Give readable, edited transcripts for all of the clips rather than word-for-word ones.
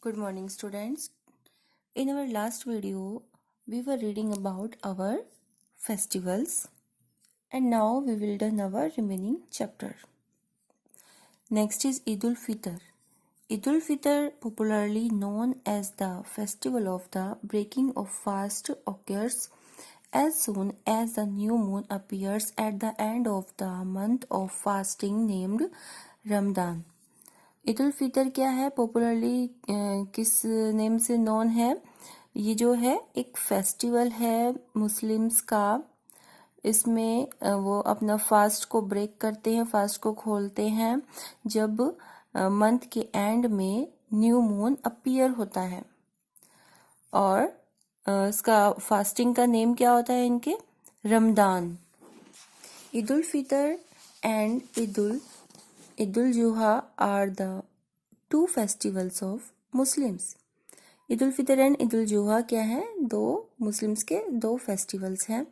Good morning, students. In our last video, we were reading about our festivals, and now we will done our remaining chapter. Next is Eid ul-Fitr. Eid ul-Fitr, popularly known as the festival of the breaking of fast, occurs as soon as the new moon appears at the end of the month of fasting named Ramadan. Eid ul Fitr क्या है, popularly किस name से known है? ये जो है एक festival है मुस्लिम्स का। इसमें वो अपना फास्ट को ब्रेक करते हैं, फास्ट को खोलते हैं जब मंथ के एंड में न्यू मून अपीयर होता है। और इसका फास्टिंग का नेम क्या होता है इनके? Ramadan. Eid ul Fitr and Eid ul Zuha are the two festivals of Muslims. Eid ul Fitr and Eid ul Zuha क्या है? दो मुस्लिम्स के दो फेस्टिवल्स हैं।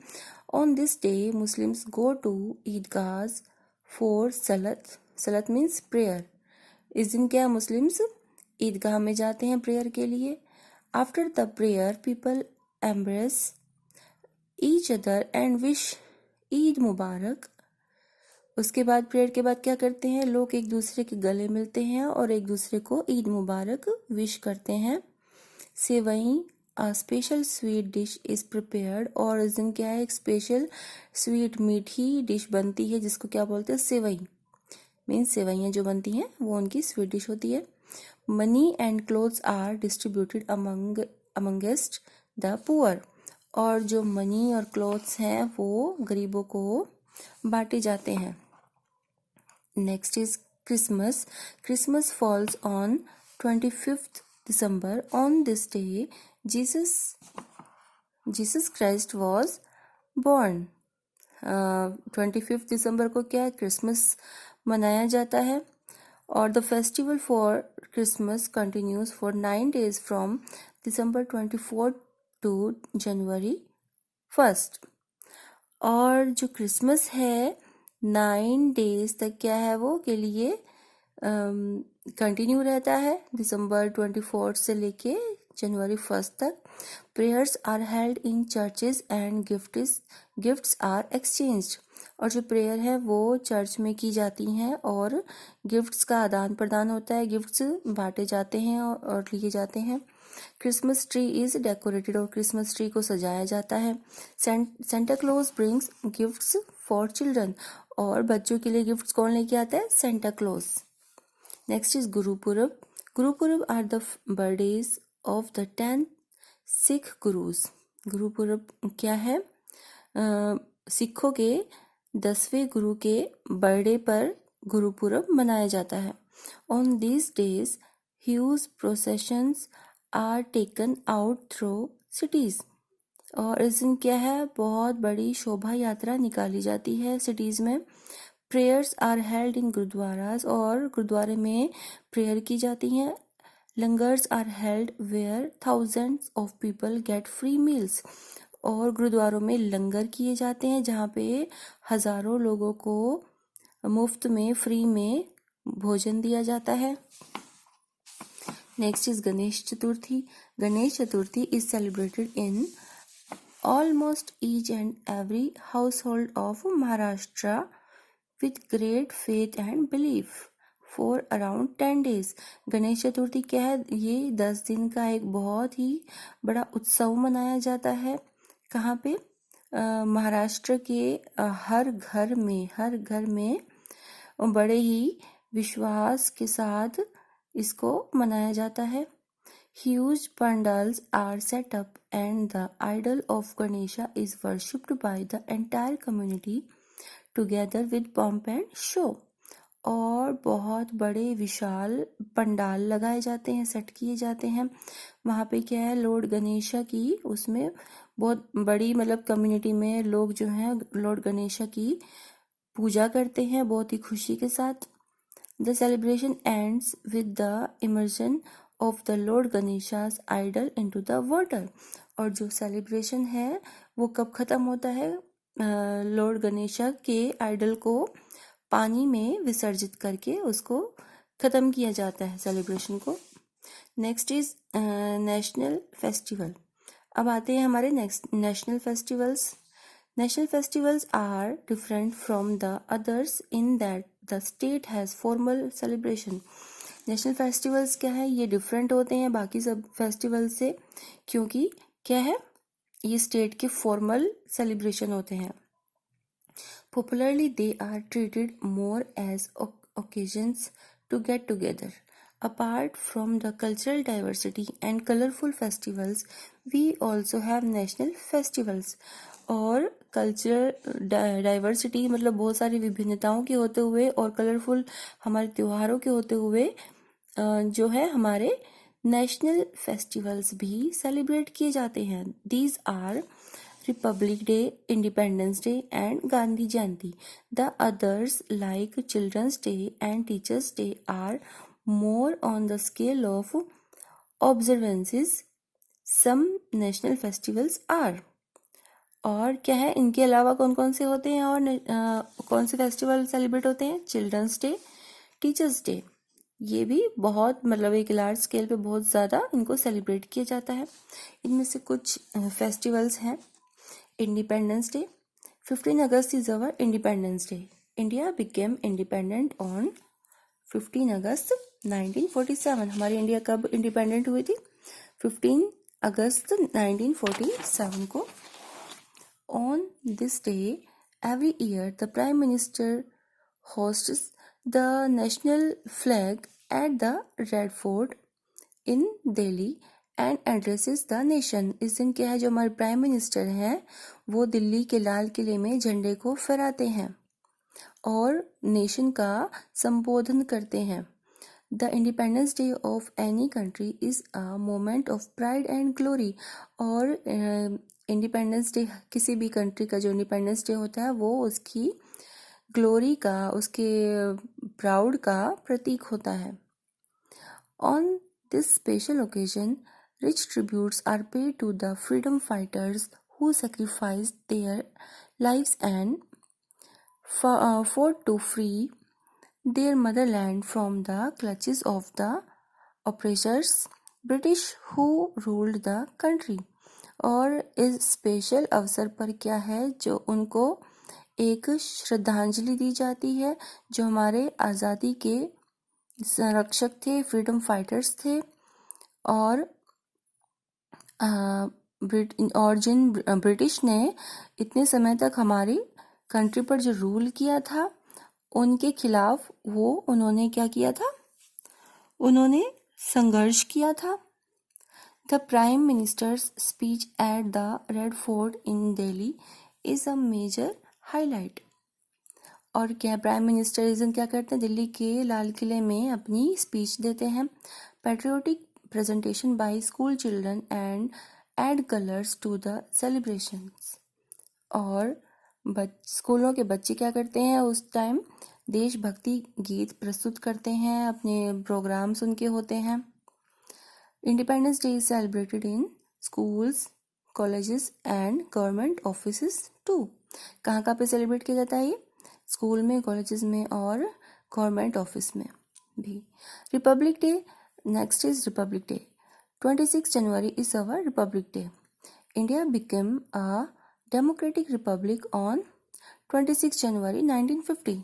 On this day Muslims go to Eidgah for salat means prayer. इस दिन क्या मुस्लिम्स ईदगाह में जाते हैं प्रेयर के लिए। After the prayer people embrace each other and wish Eid Mubarak. उसके बाद प्रेयर के बाद क्या करते हैं? लोग एक दूसरे के गले मिलते हैं और एक दूसरे को ईद मुबारक विश करते हैं। Sevai a special sweet dish is prepared. और इस दिन क्या है? एक स्पेशल स्वीट मीठी डिश बनती है जिसको क्या बोलते हैं? सेवई। मीन्स सेवइयाँ जो बनती हैं वो उनकी स्वीट डिश होती है। Money and clothes are distributed amongst the poor. और जो मनी और क्लोथ्स हैं वो गरीबों को बांटे जाते हैं। Next is Christmas. Christmas falls on 25th December. On this day, Jesus Christ was born. 25th December को क्या क्रिसमस मनाया जाता है। और the festival for Christmas continues for 9 days from December 24th to January 1st. और जो Christmas है 9 days तक क्या है वो के लिए कंटिन्यू रहता है, दिसंबर 24 से लेके जनवरी 1 तक। Prayers are held in churches and gifts are exchanged. और जो प्रेयर है वो चर्च में की जाती हैं और गिफ्ट्स का आदान प्रदान होता है, गिफ्ट्स बांटे जाते हैं और लिए जाते हैं। Christmas tree is decorated. और क्रिसमस ट्री को सजाया जाता है। Santa Claus brings gifts for children. और बच्चों के लिए गिफ्ट्स कौन लेके आता है? Santa Claus. Next is Gurpurab. Gurpurab are the birthdays of the 10 Sikh gurus. Gurpurab क्या है? सिखों के 10वें गुरु के बर्थडे पर गुरुपुरब मनाया जाता है। On this days huge processions are taken out through cities. और इस दिन क्या है? बहुत बड़ी शोभा यात्रा निकाली जाती है सिटीज में। Prayers are held in gurdwaras. और गुरुद्वारे में प्रेयर की जाती हैं। Langars are held where thousands of people get free meals. और गुरुद्वारों में लंगर किए जाते हैं जहाँ पे हजारों लोगों को मुफ्त में फ्री में भोजन दिया जाता है। Next is Ganesh Chaturthi. Ganesh Chaturthi is celebrated in almost each and every household of Maharashtra with great faith and belief for around 10 days. Ganesh Chaturthi क्या है? ये 10 दिन का एक बहुत ही बड़ा उत्सव मनाया जाता है। कहाँ पे? महाराष्ट्र के हर घर में बड़े ही विश्वास के साथ इसको मनाया जाता है। Huge pandals are set up and the idol of Ganesha is worshipped by the entire community together with pomp and show. और बहुत बड़े विशाल पंडाल लगाए जाते हैं, सेट किए जाते हैं। वहाँ पे क्या है? लॉर्ड गणेशा की उसमें बहुत बड़ी मतलब कम्युनिटी में लोग जो हैं लॉर्ड गणेशा की पूजा करते हैं बहुत ही खुशी के साथ। The celebration ends with the immersion of the lord Ganesha's idol into the water. और जो सेलिब्रेशन है वो कब खत्म होता है? लॉर्ड गणेशा के आइडल को पानी में विसर्जित करके उसको खत्म किया जाता है सेलिब्रेशन को। Next is national festival. अब आते हैं हमारे next national festivals. National festivals are different from the others in that the state has formal celebration. National festivals क्या है, ये डिफरेंट होते हैं बाकी सब फेस्टिवल से, क्योंकि क्या है, ये स्टेट के फॉर्मल सेलिब्रेशन होते हैं। Popularly, they are treated more as occasions to get together. Apart from the cultural diversity and colorful festivals, we also have national festivals. और कल्चरल डाइवर्सिटी मतलब बहुत सारी विभिन्नताओं के होते हुए और कलरफुल हमारे त्योहारों के होते हुए जो है हमारे नेशनल फेस्टिवल्स भी सेलिब्रेट किए जाते हैं। These are Republic Day, Independence Day and Gandhi Jayanti. The others like Children's Day and Teachers Day are more on the scale of observances. Some national festivals are. और क्या है, इनके अलावा कौन कौन से होते हैं और कौन से फेस्टिवल सेलिब्रेट होते हैं? चिल्ड्रंस डे, टीचर्स डे, ये भी बहुत मतलब एक लार्ज स्केल पे बहुत ज़्यादा इनको सेलिब्रेट किया जाता है। इनमें से कुछ फेस्टिवल्स हैं। Independence Day. 15 August is our Independence Day. India became independent on 15 August 1947. हमारी इंडिया कब इंडिपेंडेंट हुई थी? 15 अगस्त 1947 को। On this day, every year, the Prime Minister hosts the national flag at the Red Fort in Delhi and addresses the nation. इस दिन क्या है, जो हमारे प्राइम मिनिस्टर हैं वो दिल्ली के लाल किले में झंडे को फहराते हैं और नेशन का संबोधन करते हैं। The independence day of any country is a moment of pride and glory. और इंडिपेंडेंस डे किसी भी कंट्री का जो इंडिपेंडेंस डे होता है वो उसकी ग्लोरी का, उसके प्राउड का प्रतीक होता है। On this special occasion, rich tributes are paid to the freedom fighters who sacrificed their lives and fought to free their motherland from the clutches of the oppressors British who ruled the country। और इस special अवसर पर क्या है, जो उनको एक श्रद्धांजलि दी जाती है जो हमारे आज़ादी के संरक्षक थे, फ्रीडम फाइटर्स थे, और जिन ब्रिटिश ने इतने समय तक हमारी कंट्री पर जो रूल किया था उनके खिलाफ वो उन्होंने क्या किया था, उन्होंने संघर्ष किया था। The prime minister's speech at the red fort in Delhi is a major highlight. और क्या प्राइम मिनिस्टर इस दिन क्या करते हैं, दिल्ली के लाल किले में अपनी स्पीच देते हैं। Patriotic presentation by school children and add colors to the celebrations। और स्कूलों के बच्चे क्या करते हैं, उस टाइम देशभक्ति गीत प्रस्तुत करते हैं, अपने प्रोग्राम्स उनके होते हैं। Independence day is celebrated in schools, colleges and government offices too. कहाँ कहाँ पे सेलिब्रेट किया जाता है ये? स्कूल में, कॉलेजेस में और गवर्नमेंट ऑफिस में भी। Republic day, next is Republic Day. 26 January is our Republic Day. India became a democratic republic on 26 January 1950।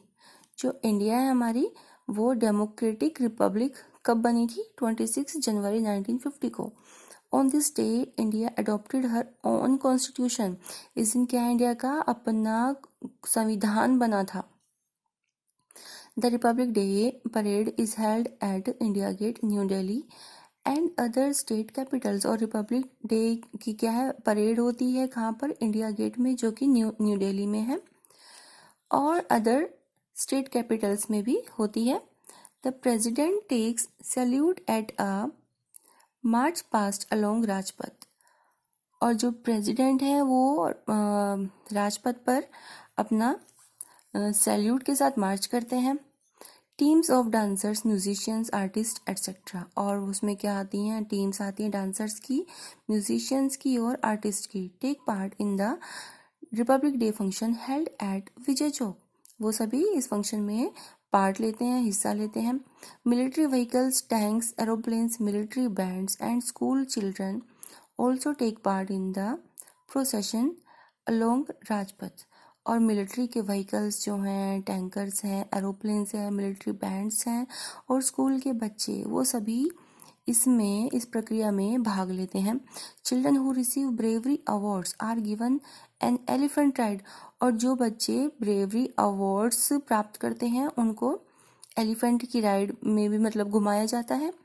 जो इंडिया है हमारी वो डेमोक्रेटिक रिपब्लिक कब बनी थी? 26 जनवरी 1950 को। On this day India adopted her own constitution. इस दिन क्या है, इंडिया का अपना संविधान बना था। The Republic Day parade is held at India Gate, New Delhi and other state capitals। और रिपब्लिक डे की क्या है, परेड होती है कहाँ पर? इंडिया गेट में, जो कि न्यू दिल्ली में है, और अदर स्टेट कैपिटल्स में भी होती है। The president takes salute at a march past along Rajpath. और जो प्रेसिडेंट है वो राजपथ पर अपना सैल्यूट के साथ मार्च करते हैं। Teams of dancers, musicians, artist etcetera. और उसमें क्या आती हैं, टीम्स आती हैं डांसर्स की, म्यूजिशियंस की और आर्टिस्ट की। Take part in the republic day function held at Vijay Chowk. वो सभी इस फंक्शन में पार्ट लेते हैं, हिस्सा लेते हैं। Military vehicles, tanks, aeroplanes, military bands and school children also take part in the procession along Rajpath. और मिलिट्री के व्हीकल्स जो हैं, टैंकर्स हैं, एरोप्लेन्स हैं, मिलिट्री बैंड्स हैं और स्कूल के बच्चे, वो सभी इस प्रक्रिया में भाग लेते हैं। Children who receive bravery awards are given an elephant ride. और जो बच्चे ब्रेवरी अवार्ड्स प्राप्त करते हैं उनको एलिफेंट की राइड में भी मतलब घुमाया जाता है।